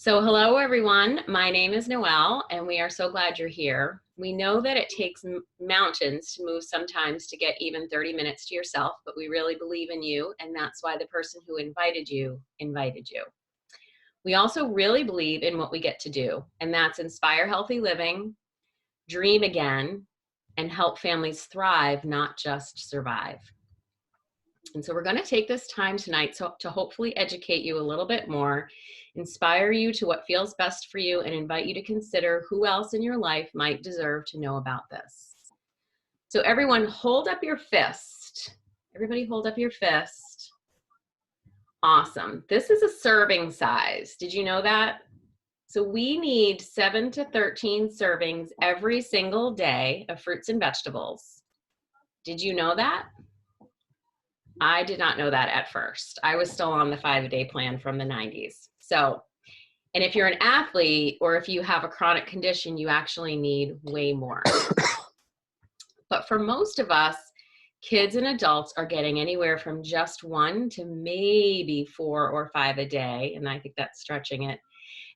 So hello everyone, my name is Noelle and we are so glad you're here. We know that it takes mountains to move sometimes to get even 30 minutes to yourself, but we really believe in you and that's why the person who invited you. We also really believe in what we get to do, and that's inspire healthy living, dream again, and help families thrive, not just survive. And so we're going to take this time tonight to hopefully educate you a little bit more, inspire you to what feels best for you, and invite you to consider who else in your life might deserve to know about this. So everyone hold up your fist. Everybody hold up your fist. Awesome. This is a serving size. Did you know that? So we need 7 to 13 servings every single day of fruits and vegetables. Did you know that? I did not know that at first. I was still on the 5-a-day plan from the 90s. So, and if you're an athlete or if you have a chronic condition, you actually need way more. But for most of us, kids and adults are getting anywhere from just 1 to maybe 4 or 5 a day. And I think that's stretching it.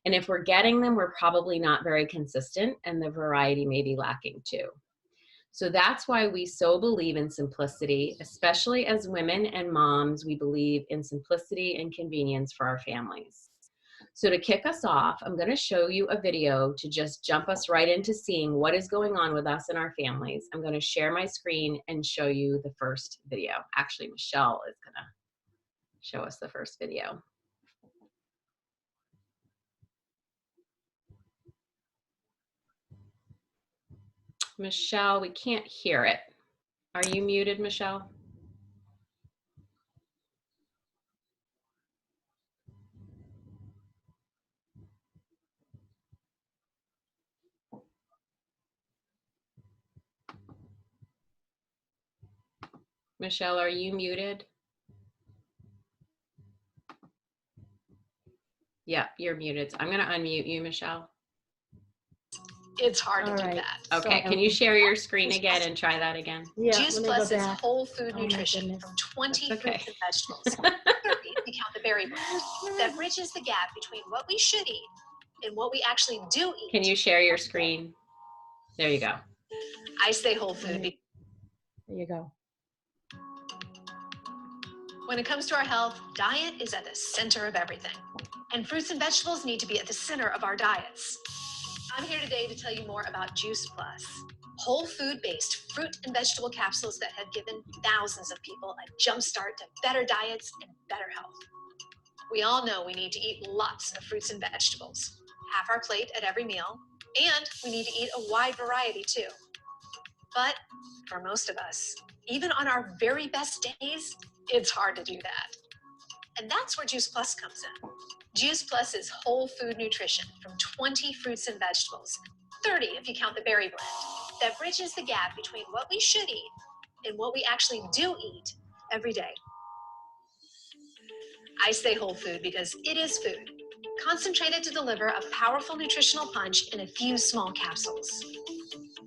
And if we're getting them, we're probably not very consistent and the variety may be lacking too. So that's why we so believe in simplicity, especially as women and moms. We believe in simplicity and convenience for our families. So to kick us off, I'm going to show you a video to just jump us right into seeing what is going on with us and our families. I'm going to share my screen and show you the first video. Actually, Michelle is going to show us the first video. Michelle, we can't hear it. Are you muted, Michelle? Michelle, are you muted? Yeah, you're muted. So I'm going to unmute you, Michelle. It's hard to do that. Okay, can you share your screen again and try that again? Yeah, Juice Plus is whole food nutrition from 20 fruits and vegetables, 30 if you count the berry blend, that bridges the gap between what we should eat and what we actually do eat. Can you share your screen? There you go. I say whole food. There you go. When it comes to our health, diet is at the center of everything. And fruits and vegetables need to be at the center of our diets. I'm here today to tell you more about Juice Plus, whole food-based fruit and vegetable capsules that have given thousands of people a jump start to better diets and better health. We all know we need to eat lots of fruits and vegetables, half our plate at every meal, and we need to eat a wide variety too. But for most of us, even on our very best days, it's hard to do that. And that's where Juice Plus comes in. Juice Plus is whole food nutrition from 20 fruits and vegetables, 30 if you count the berry blend, that bridges the gap between what we should eat and what we actually do eat every day. I say whole food because it is food, concentrated to deliver a powerful nutritional punch in a few small capsules.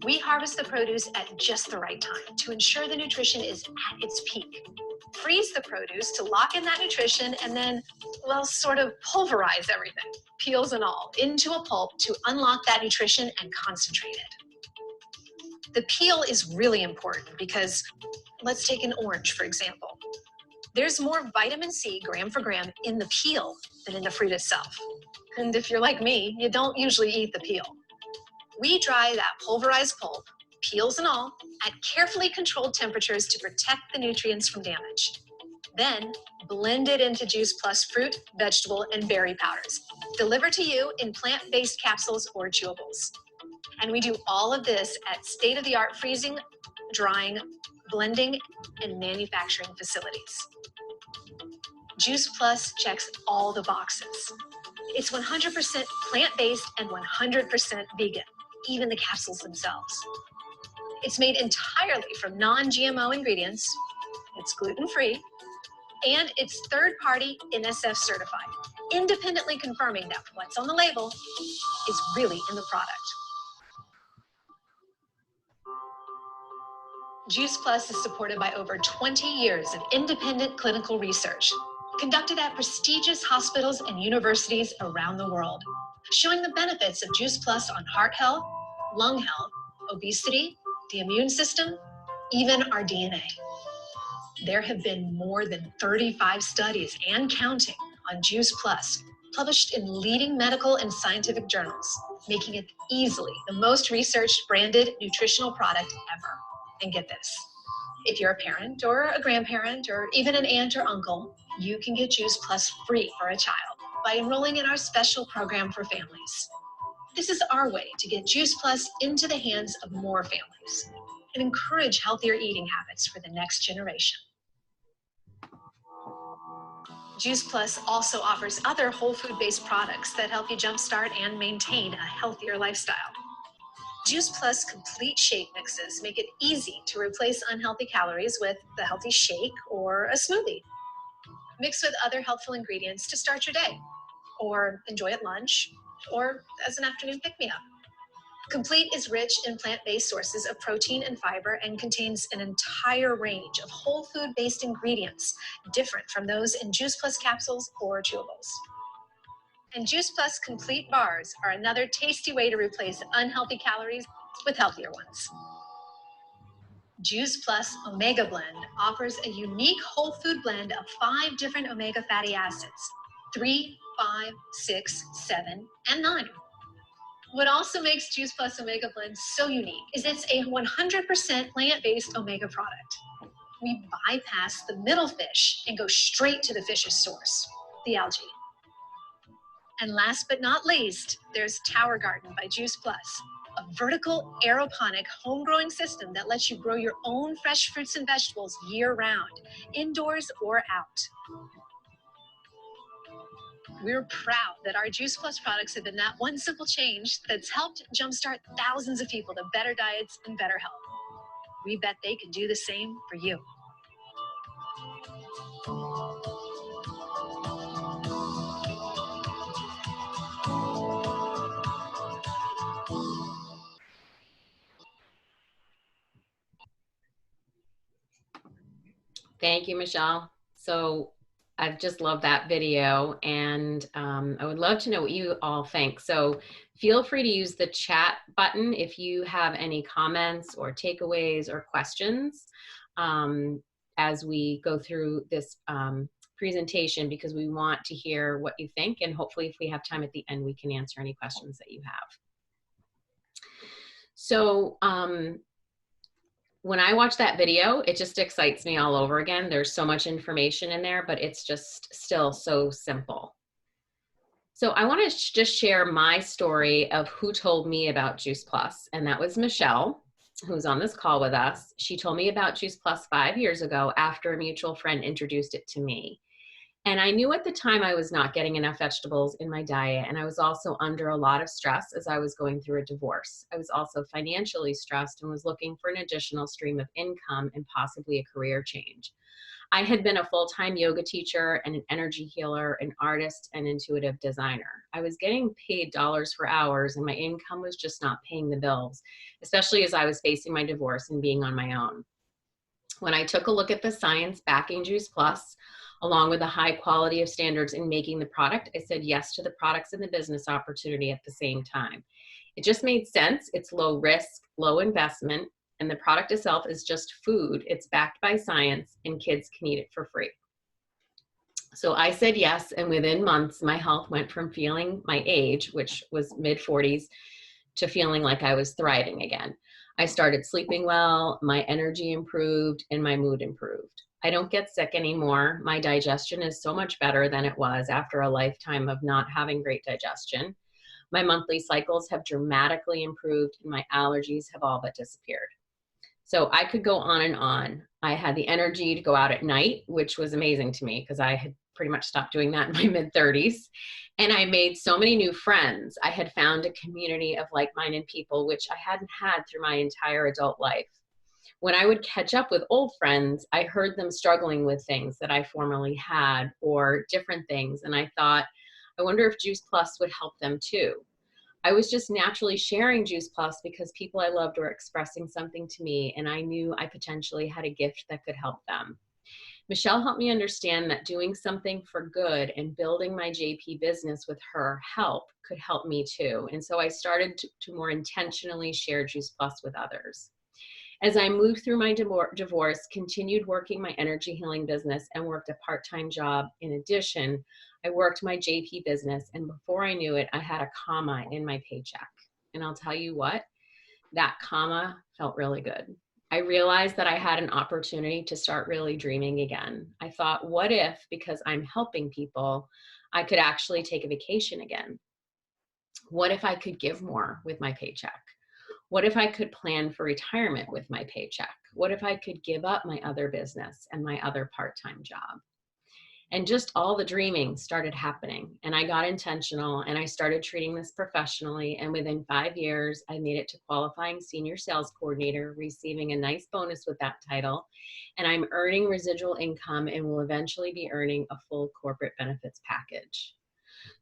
We harvest the produce at just the right time to ensure the nutrition is at its peak. Freeze the produce to lock in that nutrition and then, well, sort of pulverize everything, peels and all, into a pulp to unlock that nutrition and concentrate it. The peel is really important because let's take an orange, for example. There's more vitamin C gram for gram in the peel than in the fruit itself. And if you're like me, you don't usually eat the peel. We dry that pulverized pulp, peels and all, at carefully controlled temperatures to protect the nutrients from damage. Then blend it into Juice Plus fruit, vegetable, and berry powders, delivered to you in plant-based capsules or chewables. And we do all of this at state-of-the-art freezing, drying, blending, and manufacturing facilities. Juice Plus checks all the boxes. It's 100% plant-based and 100% vegan, even the capsules themselves. It's made entirely from non-GMO ingredients, it's gluten-free, and it's third-party NSF certified, independently confirming that what's on the label is really in the product. Juice Plus is supported by over 20 years of independent clinical research, conducted at prestigious hospitals and universities around the world, showing the benefits of Juice Plus on heart health, lung health, obesity, the immune system, even our DNA. There have been more than 35 studies and counting on Juice Plus, published in leading medical and scientific journals, making it easily the most researched branded nutritional product ever. And get this, if you're a parent or a grandparent or even an aunt or uncle, you can get Juice Plus free for a child by enrolling in our special program for families. This is our way to get Juice Plus into the hands of more families and encourage healthier eating habits for the next generation. Juice Plus also offers other whole food-based products that help you jumpstart and maintain a healthier lifestyle. Juice Plus complete shake mixes make it easy to replace unhealthy calories with the healthy shake or a smoothie. Mix with other helpful ingredients to start your day, or enjoy at lunch, or as an afternoon pick-me-up. Complete is rich in plant-based sources of protein and fiber and contains an entire range of whole food-based ingredients, different from those in Juice Plus capsules or chewables. And Juice Plus complete bars are another tasty way to replace unhealthy calories with healthier ones. Juice Plus Omega Blend offers a unique whole food blend of 5 different omega fatty acids, 3, 5, 6, 7, and 9. What also makes Juice Plus Omega Blend so unique is it's a 100% plant-based omega product. We bypass the middle fish and go straight to the fish's source, the algae. And last but not least, there's Tower Garden by Juice Plus, a vertical aeroponic home growing system that lets you grow your own fresh fruits and vegetables year round, indoors or out. We're proud that our Juice Plus products have been that one simple change that's helped jumpstart thousands of people to better diets and better health. We bet they can do the same for you. Thank you, Michelle. So I've just loved that video, and I would love to know what you all think. So feel free to use the chat button if you have any comments or takeaways or questions as we go through this presentation, because we want to hear what you think, and hopefully if we have time at the end, we can answer any questions that you have. So when I watch that video, it just excites me all over again. There's so much information in there, but it's just still so simple. So I want to just share my story of who told me about Juice Plus, and that was Michelle, who's on this call with us. She told me about Juice Plus 5 years ago after a mutual friend introduced it to me. And I knew at the time I was not getting enough vegetables in my diet, and I was also under a lot of stress as I was going through a divorce. I was also financially stressed and was looking for an additional stream of income and possibly a career change. I had been a full-time yoga teacher and an energy healer, an artist, and intuitive designer. I was getting paid dollars for hours, and my income was just not paying the bills, especially as I was facing my divorce and being on my own. When I took a look at the science backing Juice Plus, along with the high quality of standards in making the product, I said yes to the products and the business opportunity at the same time. It just made sense. It's low risk, low investment, and the product itself is just food. It's backed by science, and kids can eat it for free. So I said yes, and within months, my health went from feeling my age, which was mid-40s, to feeling like I was thriving again. I started sleeping well, my energy improved, and my mood improved. I don't get sick anymore. My digestion is so much better than it was after a lifetime of not having great digestion. My monthly cycles have dramatically improved, and my allergies have all but disappeared. So I could go on and on. I had the energy to go out at night, which was amazing to me because I had pretty much stopped doing that in my mid-30s. And I made so many new friends. I had found a community of like-minded people, which I hadn't had through my entire adult life. When I would catch up with old friends, I heard them struggling with things that I formerly had or different things. And I thought, I wonder if Juice Plus would help them too. I was just naturally sharing Juice Plus because people I loved were expressing something to me, and I knew I potentially had a gift that could help them. Michelle helped me understand that doing something for good and building my JP business with her help could help me too. And so I started to more intentionally share Juice Plus with others. As I moved through my divorce, continued working my energy healing business, and worked a part-time job in addition, I worked my JP business, and before I knew it, I had a comma in my paycheck. And I'll tell you what, that comma felt really good. I realized that I had an opportunity to start really dreaming again. I thought, what if, because I'm helping people, I could actually take a vacation again? What if I could give more with my paycheck? What if I could plan for retirement with my paycheck? What if I could give up my other business and my other part-time job? And just all the dreaming started happening. And I got intentional and I started treating this professionally. And within 5 years, I made it to qualifying senior sales coordinator, receiving a nice bonus with that title. And I'm earning residual income and will eventually be earning a full corporate benefits package.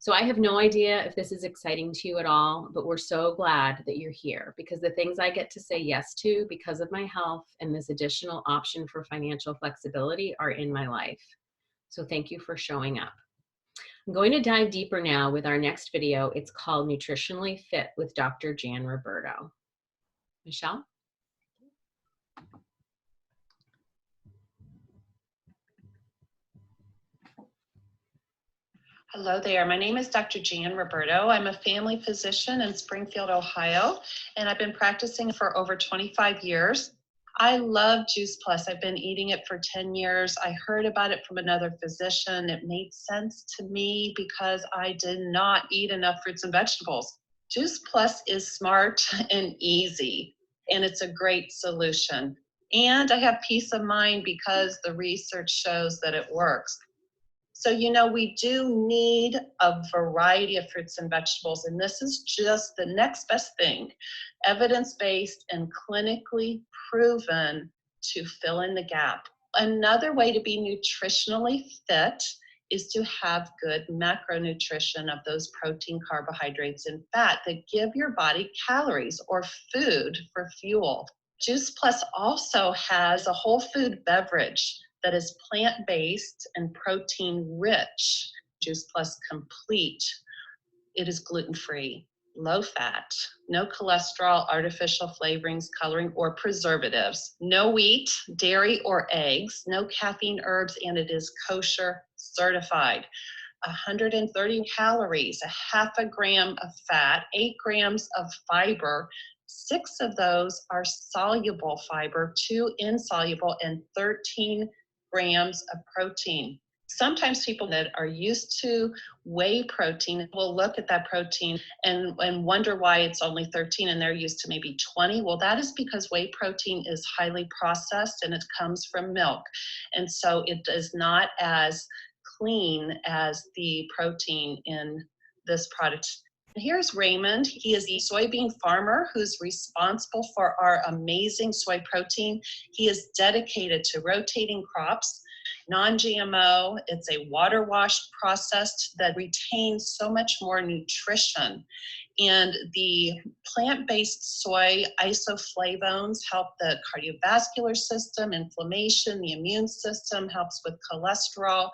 So I have no idea if this is exciting to you at all, but we're so glad that you're here because the things I get to say yes to because of my health and this additional option for financial flexibility are in my life. So thank you for showing up. I'm going to dive deeper now with our next video. It's called Nutritionally Fit with Dr. Jan Roberto. Michelle? Hello there. My name is Dr. Jan Roberto. I'm a family physician in Springfield, Ohio, and I've been practicing for over 25 years. I love Juice Plus. I've been eating it for 10 years. I heard about it from another physician. It made sense to me because I did not eat enough fruits and vegetables. Juice Plus is smart and easy, and it's a great solution. And I have peace of mind because the research shows that it works. So, we do need a variety of fruits and vegetables, and this is just the next best thing, evidence-based and clinically proven to fill in the gap. Another way to be nutritionally fit is to have good macronutrition of those protein, carbohydrates, and fat that give your body calories or food for fuel. Juice Plus also has a whole food beverage that is plant-based and protein-rich. Juice Plus Complete. It is gluten-free, low-fat, no cholesterol, artificial flavorings, coloring, or preservatives, no wheat, dairy, or eggs, no caffeine, herbs, and it is kosher certified. 130 calories, a half a gram of fat, 8 grams of fiber. 6 of those are soluble fiber, 2 insoluble, and 13 grams of protein. Sometimes people that are used to whey protein will look at that protein and wonder why it's only 13 and they're used to maybe 20. Well, that is because whey protein is highly processed and it comes from milk. And so it is not as clean as the protein in this product. Here's Raymond. He is a soybean farmer who's responsible for our amazing soy protein. He is dedicated to rotating crops, non-GMO. It's a water wash processed that retains so much more nutrition. And the plant-based soy isoflavones help the cardiovascular system, inflammation, the immune system, helps with cholesterol.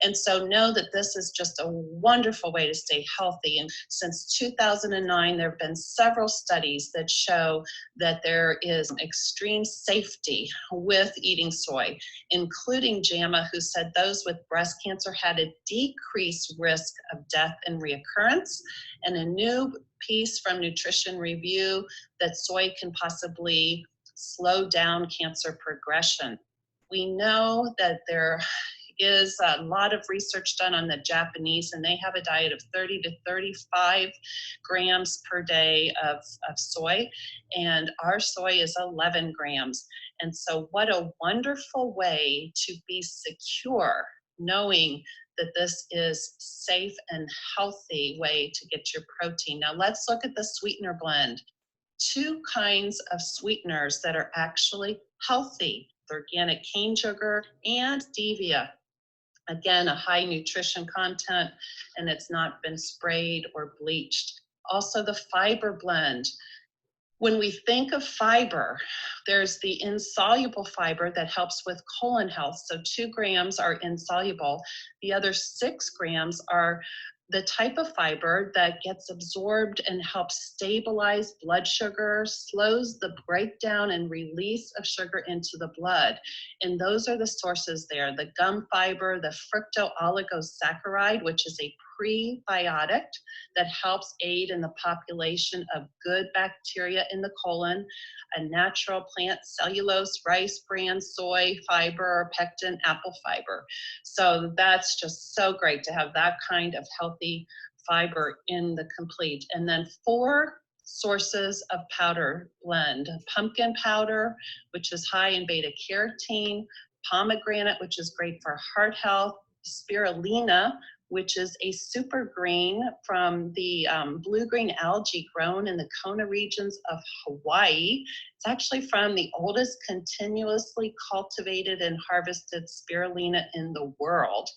And so know that this is just a wonderful way to stay healthy. And since 2009, there have been several studies that show that there is extreme safety with eating soy, including JAMA, who said those with breast cancer had a decreased risk of death and reoccurrence, and a new piece from Nutrition Review that soy can possibly slow down cancer progression. We know that there is a lot of research done on the Japanese, and they have a diet of 30 to 35 grams per day of soy, and our soy is 11 grams. And so what a wonderful way to be secure, knowing that this is safe and healthy way to get your protein. Now let's look at the sweetener blend. 2 kinds of sweeteners that are actually healthy: organic cane sugar and stevia. Again, a high nutrition content, and it's not been sprayed or bleached. Also the fiber blend. When we think of fiber, there's the insoluble fiber that helps with colon health. So 2 grams are insoluble. The other 6 grams are the type of fiber that gets absorbed and helps stabilize blood sugar, slows the breakdown and release of sugar into the blood. And those are the sources there, the gum fiber, the fructooligosaccharides, which is a prebiotic that helps aid in the population of good bacteria in the colon, a natural plant cellulose, rice bran, soy fiber, pectin, apple fiber. So that's just so great to have that kind of healthy fiber in the complete. And then 4 sources of powder blend: pumpkin powder, which is high in beta carotene; pomegranate, which is great for heart health; spirulina, which is a super green from the blue-green algae grown in the Kona regions of Hawaii. It's actually from the oldest continuously cultivated and harvested spirulina in the world.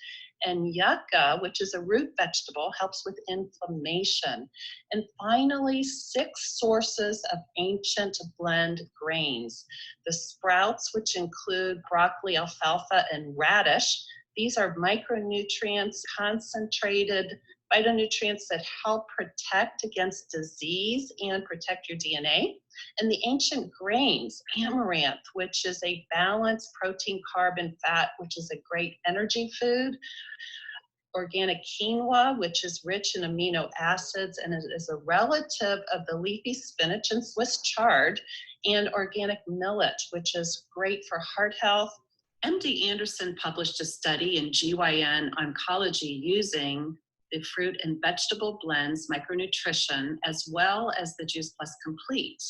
And yucca, which is a root vegetable, helps with inflammation. And finally, 6 sources of ancient blend grains: the sprouts, which include broccoli, alfalfa, and radish. These are micronutrients, concentrated phytonutrients that help protect against disease and protect your DNA. And the ancient grains, amaranth, which is a balanced protein, carb, and fat, which is a great energy food. Organic quinoa, which is rich in amino acids and is a relative of the leafy spinach and Swiss chard. And organic millet, which is great for heart health. MD Anderson published a study in GYN Oncology using the fruit and vegetable blends micronutrition as well as the Juice Plus Complete.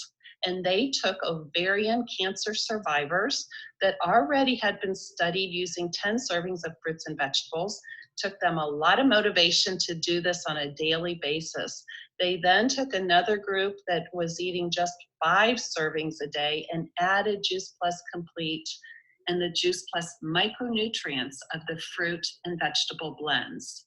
And they took ovarian cancer survivors that already had been studied using 10 servings of fruits and vegetables. Took them a lot of motivation to do this on a daily basis. They then took another group that was eating just 5 servings a day and added Juice Plus Complete and the Juice Plus micronutrients of the fruit and vegetable blends.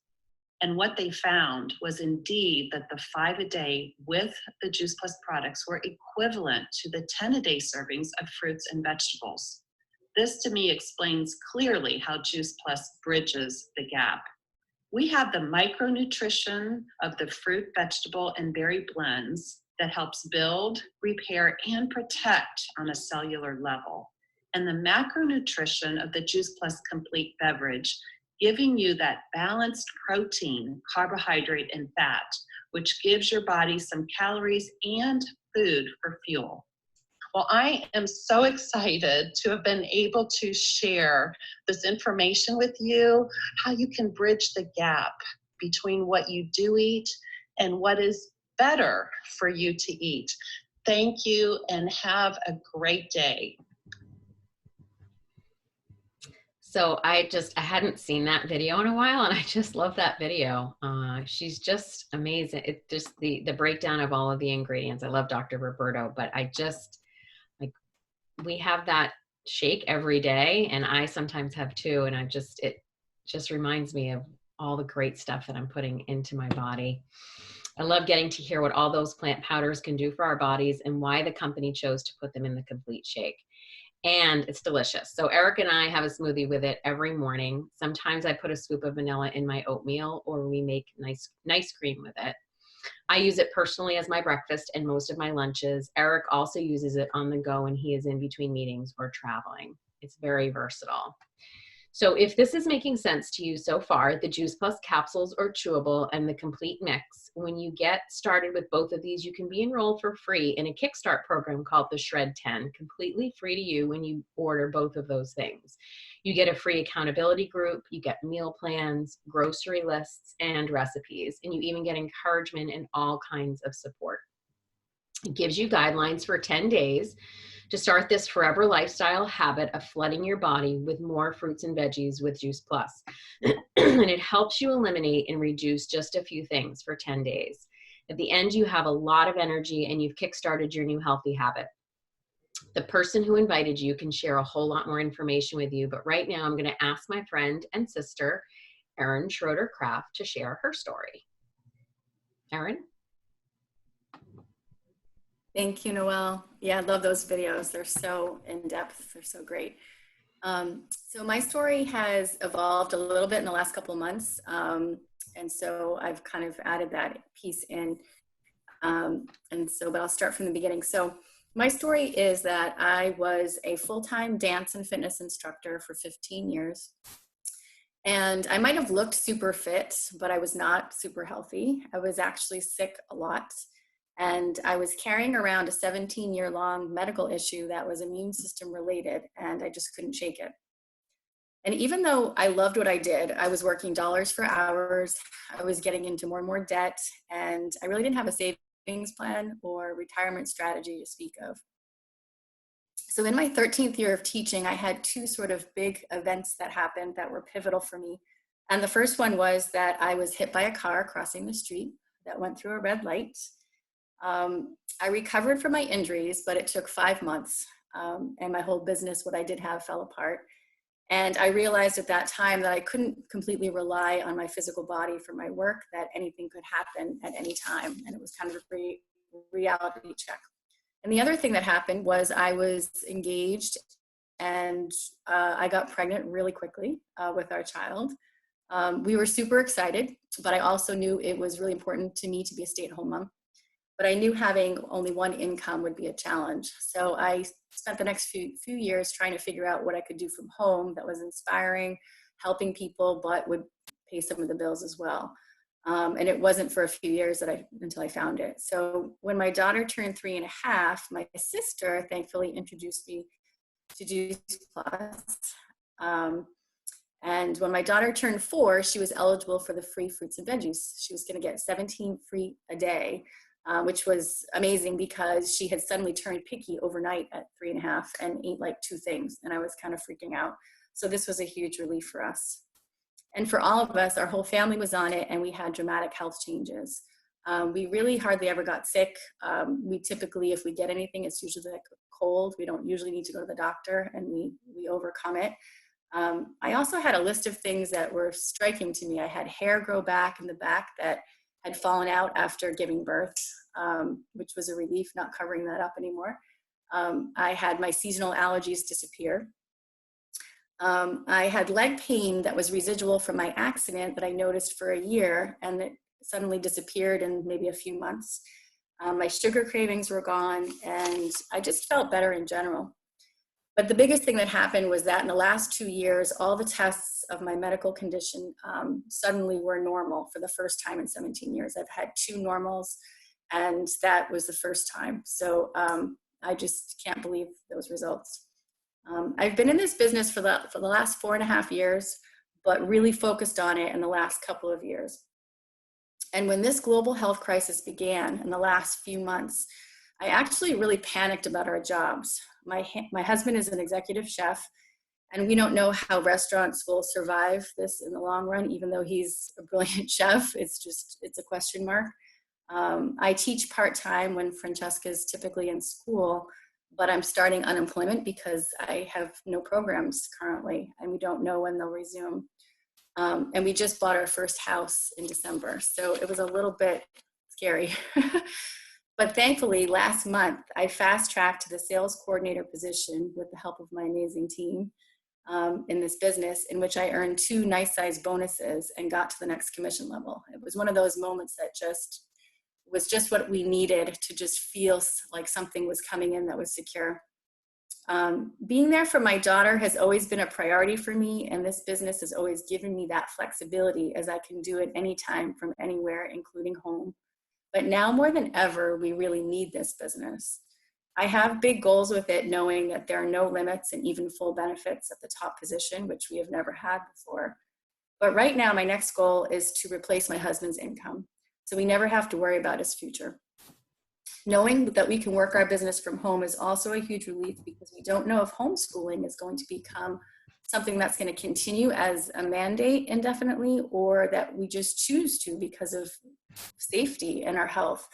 And what they found was indeed that the 5 a day with the Juice Plus products were equivalent to the 10 a day servings of fruits and vegetables. This to me explains clearly how Juice Plus bridges the gap. We have the micronutrition of the fruit, vegetable, and berry blends that helps build, repair, and protect on a cellular level. And the macronutrition of the Juice Plus Complete beverage, giving you that balanced protein, carbohydrate, and fat, which gives your body some calories and food for fuel. Well, I am so excited to have been able to share this information with you, how you can bridge the gap between what you do eat and what is better for you to eat. Thank you and have a great day. So I hadn't seen that video in a while, and I just love that video. She's just amazing. It's just the breakdown of all of the ingredients. I love Dr. Roberto, but we have that shake every day, and I sometimes have too, and it just reminds me of all the great stuff that I'm putting into my body. I love getting to hear what all those plant powders can do for our bodies and why the company chose to put them in the complete shake. And it's delicious. So Eric and I have a smoothie with it every morning. Sometimes I put a scoop of vanilla in my oatmeal, or we make nice cream with it. I use it personally as my breakfast and most of my lunches. Eric also uses it on the go when he is in between meetings or traveling. It's very versatile. So if this is making sense to you so far, the Juice Plus capsules or chewable and the complete mix, when you get started with both of these, you can be enrolled for free in a Kickstart program called the Shred 10, completely free to you when you order both of those things. You get a free accountability group, you get meal plans, grocery lists, and recipes, and you even get encouragement and all kinds of support. It gives you guidelines for 10 days to start this forever lifestyle habit of flooding your body with more fruits and veggies with Juice Plus. And it helps you eliminate and reduce just a few things for 10 days. At the end, you have a lot of energy and you've kickstarted your new healthy habit. The person who invited you can share a whole lot more information with you, but right now I'm going to ask my friend and sister, Erin Schroeder-Kraft, to share her story. Erin? Thank you, Noelle. Yeah, I love those videos. They're so in depth. They're so great. So my story has evolved a little bit in the last couple of months. And so I've kind of added that piece in. But I'll start from the beginning. So my story is that I was a full-time dance and fitness instructor for 15 years. And I might have looked super fit, but I was not super healthy. I was actually sick a lot. And I was carrying around a 17-year-long medical issue that was immune system related, and I just couldn't shake it. And even though I loved what I did, I was working dollars for hours, I was getting into more and more debt, and I really didn't have a savings plan or retirement strategy to speak of. So in my 13th year of teaching, I had two sort of big events that happened that were pivotal for me. And the first one was that I was hit by a car crossing the street that went through a red light. I recovered from my injuries, but it took 5 months. And my whole business, what I did have, fell apart. And I realized at that time that I couldn't completely rely on my physical body for my work, that anything could happen at any time. And it was kind of a reality check. And the other thing that happened was I was engaged and I got pregnant really quickly with our child. We were super excited, but I also knew it was really important to me to be a stay-at-home mom. But I knew having only one income would be a challenge. So I spent the next few years trying to figure out what I could do from home that was inspiring, helping people, but would pay some of the bills as well. And it wasn't for a few years until I found it. So when my daughter turned 3.5, my sister thankfully introduced me to Juice Plus. And when my daughter turned 4, she was eligible for the free fruits and veggies. She was going to get 17 free a day, which was amazing because she had suddenly turned picky overnight at 3.5 and ate like 2 things. And I was kind of freaking out. So this was a huge relief for us. And for all of us, our whole family was on it and we had dramatic health changes. We really hardly ever got sick. We typically, if we get anything, it's usually like a cold. We don't usually need to go to the doctor and we overcome it. I also had a list of things that were striking to me. I had hair grow back in the back that had fallen out after giving birth, which was a relief, not covering that up anymore. I had my seasonal allergies disappear. I had leg pain that was residual from my accident that I noticed for a year, and it suddenly disappeared in maybe a few months. My sugar cravings were gone, and I just felt better in general. But the biggest thing that happened was that in the last 2 years, all the tests of my medical condition suddenly were normal for the first time in 17 years. I've had 2 normals, and that was the first time. So I just can't believe those results. I've been in this business for the last 4.5 years, but really focused on it in the last couple of years. And when this global health crisis began in the last few months, I actually really panicked about our jobs. My husband is an executive chef, and we don't know how restaurants will survive this in the long run, even though he's a brilliant chef. It's a question mark. I teach part-time when Francesca's typically in school, but I'm starting unemployment because I have no programs currently, and we don't know when they'll resume. And we just bought our first house in December, so it was a little bit scary. But thankfully, last month, I fast-tracked to the sales coordinator position with the help of my amazing team in this business, in which I earned 2 nice-sized bonuses and got to the next commission level. It was one of those moments that was just what we needed to just feel like something was coming in that was secure. Being there for my daughter has always been a priority for me, and this business has always given me that flexibility, as I can do it anytime from anywhere, including home. But now more than ever, we really need this business. I have big goals with it, knowing that there are no limits and even full benefits at the top position, which we have never had before. But right now, my next goal is to replace my husband's income, so we never have to worry about his future. Knowing that we can work our business from home is also a huge relief, because we don't know if homeschooling is going to become something that's going to continue as a mandate indefinitely, or that we just choose to because of safety and our health.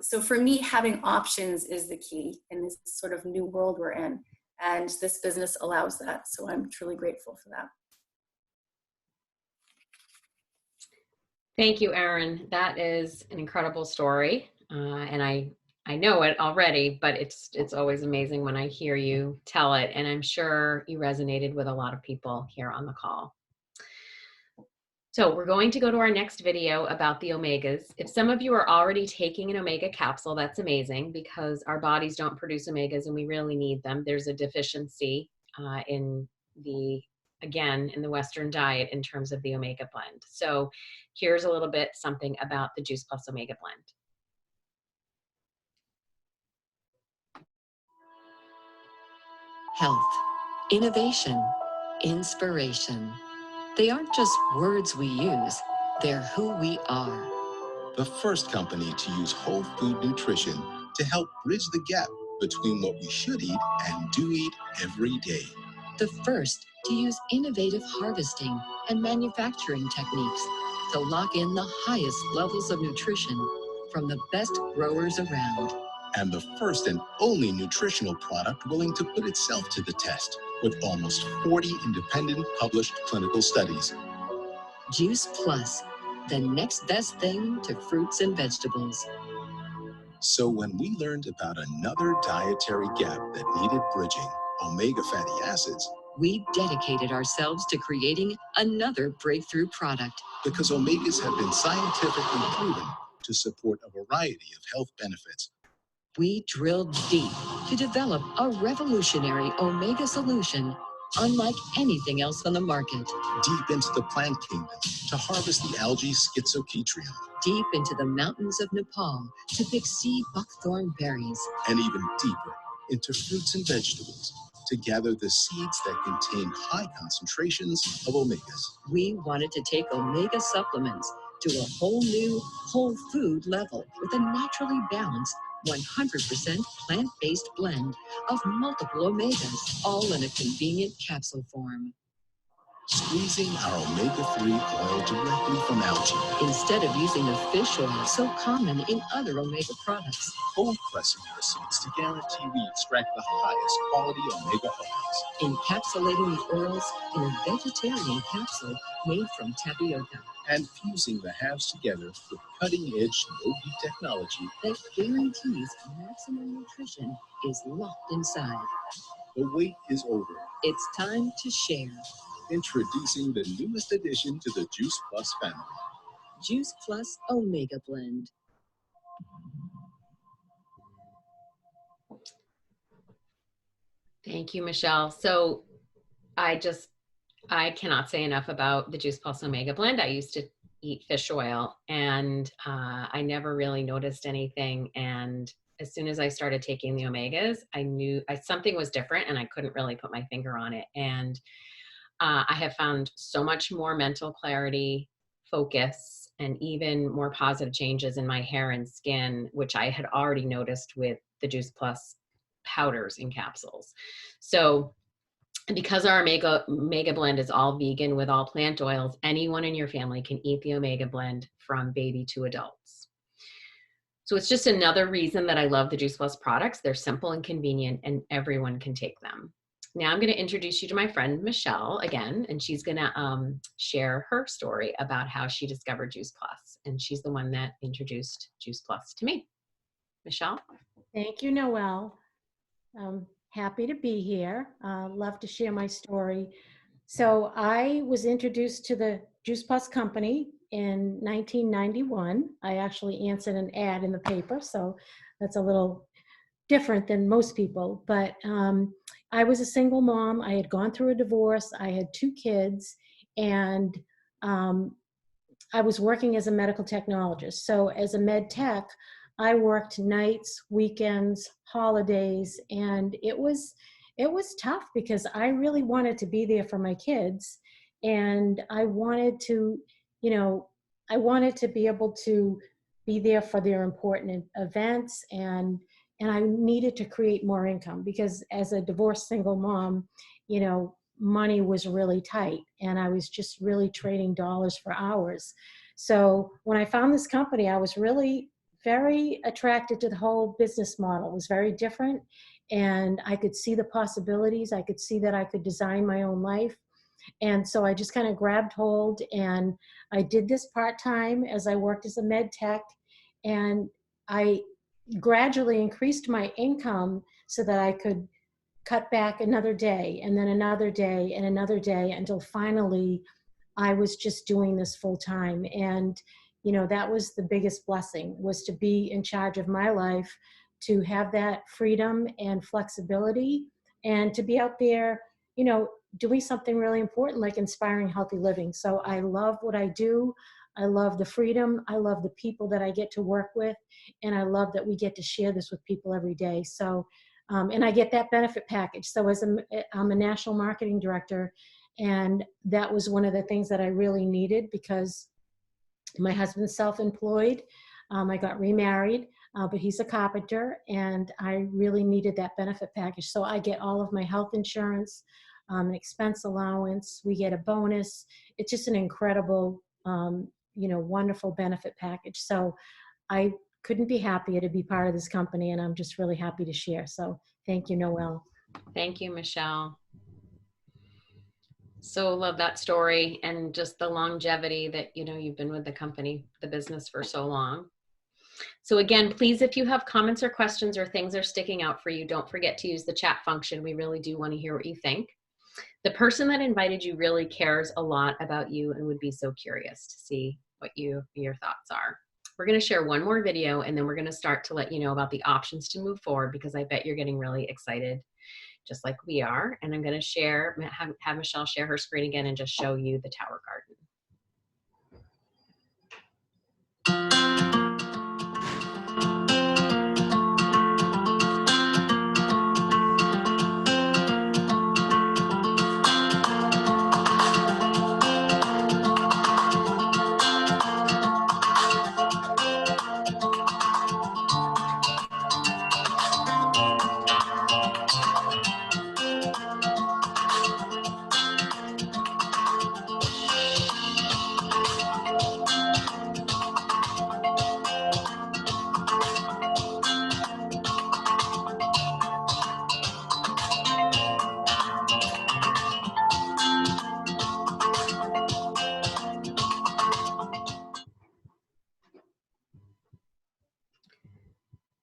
So for me, having options is the key in this sort of new world we're in. And this business allows that. So I'm truly grateful for that. Thank you, Erin. That is an incredible story. And I I know it already, but it's always amazing when I hear you tell it, and I'm sure you resonated with a lot of people here on the call. So we're going to go to our next video about the omegas. If some of you are already taking an omega capsule, that's amazing because our bodies don't produce omegas and we really need them. There's a deficiency in the, again, in the Western diet in terms of the omega blend. So here's a little bit something about the Juice Plus Omega Blend. Health, innovation, inspiration. They aren't just words we use, they're who we are. The first company to use whole food nutrition to help bridge the gap between what we should eat and do eat every day. The first to use innovative harvesting and manufacturing techniques to lock in the highest levels of nutrition from the best growers around. And the first and only nutritional product willing to put itself to the test with almost 40 independent published clinical studies. Juice Plus, the next best thing to fruits and vegetables. So when we learned about another dietary gap that needed bridging, omega fatty acids, We dedicated ourselves to creating another breakthrough product. because omegas have been scientifically proven to support a variety of health benefits. We drilled deep to develop a revolutionary omega solution unlike anything else on the market. Deep into the plant kingdom to harvest the algae Schizochaetrium, Deep into the mountains of Nepal to pick sea buckthorn berries. and even deeper into fruits and vegetables to gather the seeds that contain high concentrations of omegas. We wanted to take omega supplements to a whole new, whole food level with a naturally balanced 100% plant-based blend of multiple omegas, all in a convenient capsule form. Squeezing our omega-3 oil directly from algae, Instead of using the fish oil so common in other omega products, cold pressing our seeds to guarantee we extract the highest quality omega oils, encapsulating the oils in a vegetarian capsule made from tapioca and fusing the halves together with cutting-edge no-heat technology. that guarantees maximum nutrition is locked inside. The wait is over. It's time to share. Introducing the newest addition to the Juice Plus family. Juice Plus Omega Blend. Thank you, Michelle. So I cannot say enough about the Juice Plus Omega Blend. I used to eat fish oil and I never really noticed anything. And as soon as I started taking the omegas, I knew something was different and I couldn't really put my finger on it. And I have found so much more mental clarity, focus, and even more positive changes in my hair and skin, which I had already noticed with the Juice Plus powders and capsules. So because our omega blend is all vegan with all plant oils, anyone in your family can eat the omega blend from baby to adults. So it's just another reason that I love the Juice Plus products. They're simple and convenient and everyone can take them. Now I'm going to introduce you to my friend Michelle again, and she's going to share her story about how she discovered Juice Plus. And she's the one that introduced Juice Plus to me. Michelle? Thank you, Noelle. Happy to be here. Love to share my story. So I was introduced to the Juice Plus company in 1991. I actually answered an ad in the paper, so that's a little different than most people. But I was a single mom. I had gone through a divorce. I had 2 kids, and I was working as a medical technologist. So as a med tech, I worked nights, weekends, holidays, and it was tough because I really wanted to be there for my kids, and I wanted to, I wanted to be able to be there for their important events, and I needed to create more income because as a divorced single mom, money was really tight, and I was just really trading dollars for hours. So when I found this company, I was really very attracted to the whole business model. It was very different, and I could see the possibilities. I could see that I could design my own life. And so I just kind of grabbed hold, and I did this part-time as I worked as a med tech. And I gradually increased my income so that I could cut back another day and then another day and another day until finally I was just doing this full time. And, you know, that was the biggest blessing, was to be in charge of my life, to have that freedom and flexibility, and to be out there, you know, doing something really important like inspiring healthy living. So I love what I do. I love the freedom. I love the people that I get to work with. And I love that we get to share this with people every day. So, and I get that benefit package. So I'm a national marketing director, and that was one of the things that I really needed because my husband's self-employed. I got remarried, but he's a carpenter, and I really needed that benefit package. So I get all of my health insurance, an expense allowance. We get a bonus. It's just an incredible, you know, wonderful benefit package. So I couldn't be happier to be part of this company, and I'm just really happy to share. So thank you, Noelle. Thank you, Michelle. So love that story and just the longevity that, you know, you've been with the company, the business for so long. So again, please, if you have comments or questions or things are sticking out for you, don't forget to use the chat function. We really do want to hear what you think. The person that invited you really cares a lot about you and would be so curious to see what your thoughts are. We're going to share one more video, and then we're going to start to let you know about the options to move forward, because I bet you're getting really excited just like we are. And I'm going to have Michelle share her screen again and just show you the Tower Garden.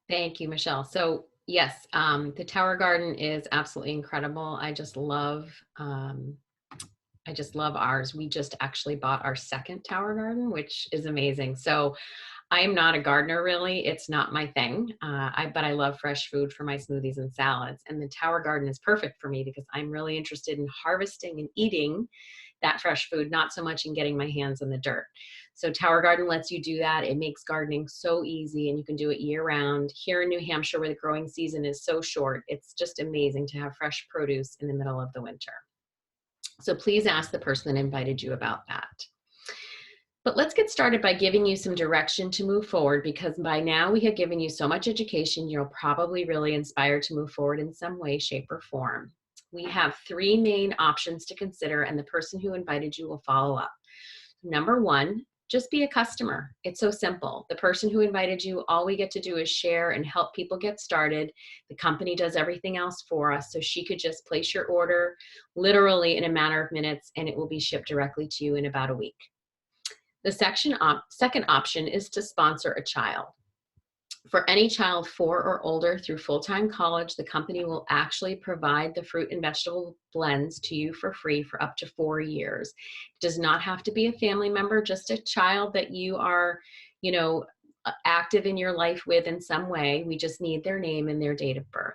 Thank you, Michelle. So yes, the Tower Garden is absolutely incredible. I just love ours. We just actually bought our second Tower Garden, which is amazing. So I am not a gardener, really. It's not my thing. But I love fresh food for my smoothies and salads. And the Tower Garden is perfect for me because I'm really interested in harvesting and eating that fresh food, not so much in getting my hands in the dirt. So Tower Garden lets you do that. It makes gardening so easy, and you can do it year round. Here in New Hampshire, where the growing season is so short, it's just amazing to have fresh produce in the middle of the winter. So please ask the person that invited you about that. But let's get started by giving you some direction to move forward, because by now we have given you so much education, you're probably really inspired to move forward in some way, shape, or form. We have three main options to consider, and the person who invited you will follow up. Number one, just be a customer. It's so simple. The person who invited you, all we get to do is share and help people get started. The company does everything else for us, so she could just place your order literally in a matter of minutes, and it will be shipped directly to you in about a week. The second option is to sponsor a child. For any child 4 or older through full-time college, the company will actually provide the fruit and vegetable blends to you for free for up to 4 years. It does not have to be a family member, just a child that you are, you know, active in your life with in some way. We just need their name and their date of birth.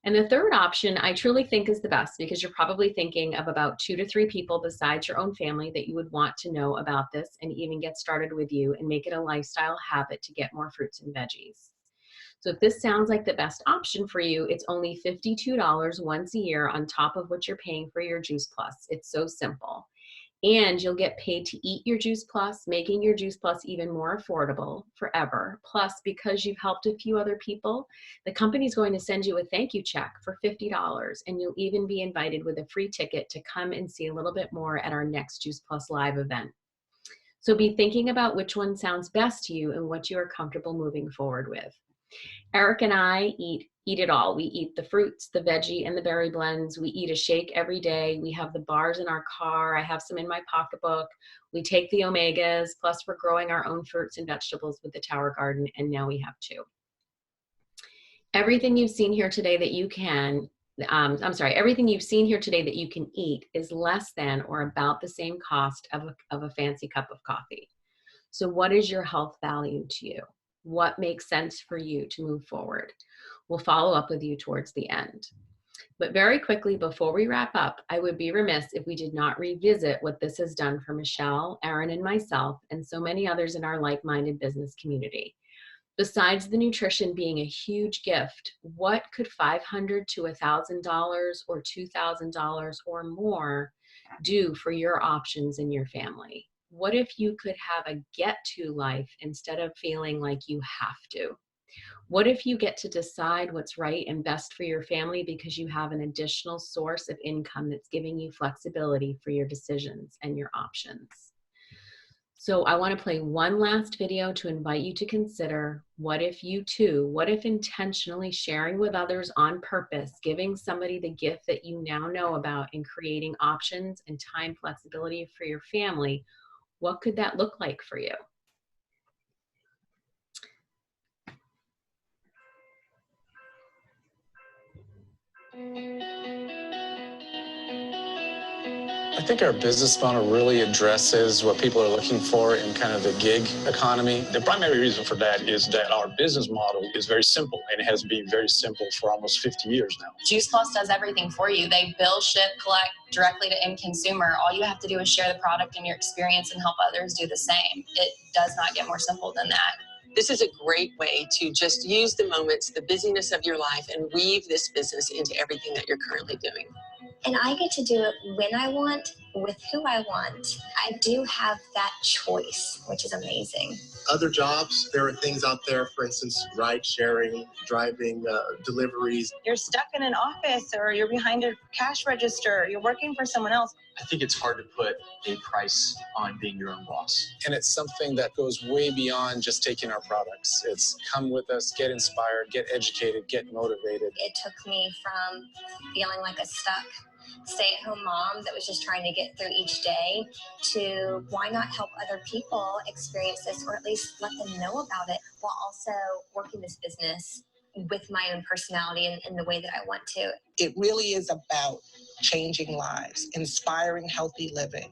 And the third option I truly think is the best, because you're probably thinking of about 2 to 3 people besides your own family that you would want to know about this and even get started with you and make it a lifestyle habit to get more fruits and veggies. So if this sounds like the best option for you, it's only $52 once a year on top of what you're paying for your Juice Plus. It's so simple. And you'll get paid to eat your Juice Plus, making your Juice Plus even more affordable forever. Plus, because you've helped a few other people, the company's going to send you a thank you check for $50, and you'll even be invited with a free ticket to come and see a little bit more at our next Juice Plus Live event. So be thinking about which one sounds best to you and what you are comfortable moving forward with. Eric and I eat it all. We eat the fruits, the veggie, and the berry blends. We eat a shake every day. We have the bars in our car. I have some in my pocketbook. We take the omegas, plus we're growing our own fruits and vegetables with the Tower Garden, and now we have 2. Everything you've seen here today that you can, everything you've seen here today that you can eat is less than or about the same cost of a fancy cup of coffee. So what is your health value to you? What makes sense for you to move forward? We'll follow up with you towards the end. But very quickly, before we wrap up, I would be remiss if we did not revisit what this has done for Michelle, Erin, and myself, and so many others in our like-minded business community. Besides the nutrition being a huge gift, what could $500 to $1,000 or $2,000 or more do for your options in your family? What if you could have a get-to life instead of feeling like you have to? What if you get to decide what's right and best for your family because you have an additional source of income that's giving you flexibility for your decisions and your options? So I want to play one last video to invite you to consider, what if intentionally sharing with others on purpose, giving somebody the gift that you now know about and creating options and time flexibility for your family, what could that look like for you? I think our business model really addresses what people are looking for in kind of the gig economy. The primary reason for that is that our business model is very simple, and it has been very simple for almost 50 years now. Juice Plus does everything for you. They bill, ship, collect directly to end consumer. All you have to do is share the product and your experience and help others do the same. It does not get more simple than that. This is a great way to just use the moments, the busyness of your life, and weave this business into everything that you're currently doing. And I get to do it when I want, with who I want. I do have that choice, which is amazing. Other jobs, there are things out there, for instance, ride sharing, driving, deliveries. You're stuck in an office, or you're behind a cash register, you're working for someone else. I think it's hard to put a price on being your own boss. And it's something that goes way beyond just taking our products. It's come with us, get inspired, get educated, get motivated. It took me from feeling like a stuck stay-at-home mom that was just trying to get through each day to why not help other people experience this, or at least let them know about it, while also working this business with my own personality and the way that I want to. It really is about changing lives, inspiring healthy living,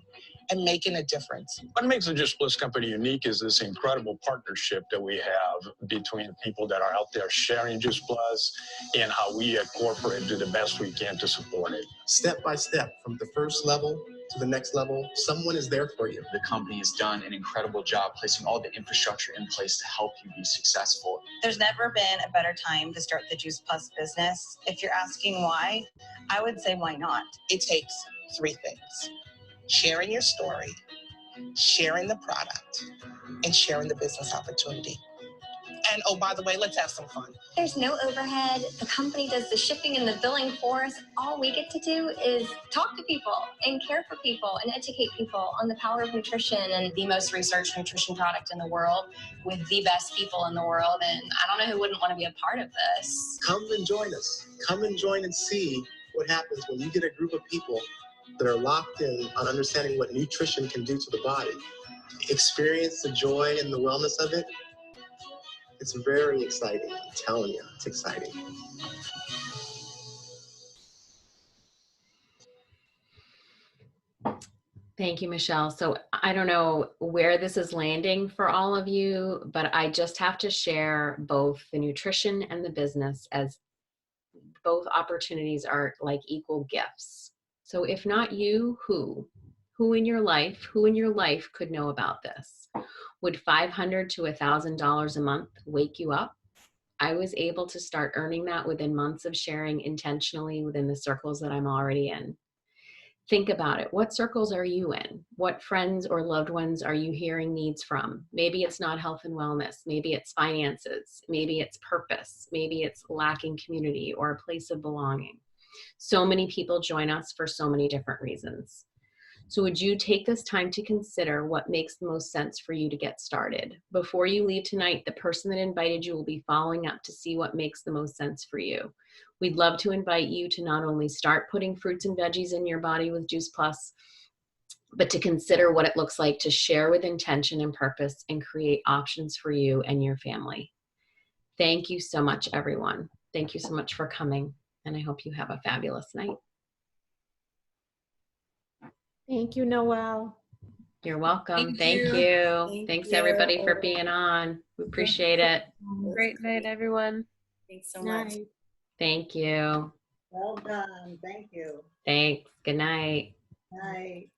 and making a difference. What makes the Juice Plus company unique is this incredible partnership that we have between people that are out there sharing Juice Plus, and how we at corporate do the best we can to support it. Step by step, from the first level to the next level, someone is there for you. The company has done an incredible job placing all the infrastructure in place to help you be successful. There's never been a better time to start the Juice Plus business. If you're asking why, I would say why not? It takes 3 things: sharing your story, sharing the product, and sharing the business opportunity. And oh, by the way, let's have some fun. There's no overhead. The company does the shipping and the billing for us. All we get to do is talk to people and care for people and educate people on the power of nutrition. And The most researched nutrition product in the world with the best people in the world. And I don't know who wouldn't want to be a part of this. Come and join us. Come and join and see what happens when you get a group of people that are locked in on understanding what nutrition can do to the body. Experience the joy and the wellness of it. It's very exciting. I'm telling you, it's exciting. Thank you, Michelle. So I don't know where this is landing for all of you, but I just have to share both the nutrition and the business, as both opportunities are like equal gifts. So if not you, who? Who in your life could know about this? Would $500 to $1,000 a month wake you up? I was able to start earning that within months of sharing intentionally within the circles that I'm already in. Think about it. What circles are you in? What friends or loved ones are you hearing needs from? Maybe it's not health and wellness. Maybe it's finances. Maybe it's purpose. Maybe it's lacking community or a place of belonging. So many people join us for so many different reasons. So would you take this time to consider what makes the most sense for you to get started? Before you leave tonight, the person that invited you will be following up to see what makes the most sense for you. We'd love to invite you to not only start putting fruits and veggies in your body with Juice Plus, but to consider what it looks like to share with intention and purpose and create options for you and your family. Thank you so much, everyone. Thank you so much for coming, and I hope you have a fabulous night. Thank you, Noelle. You're welcome. Thank Thank you. you. Thanks everybody for being on. We appreciate it. Great night, everyone. Thanks so much. Night. Thank you. Well done. Thank you. Thanks. Good night. Night.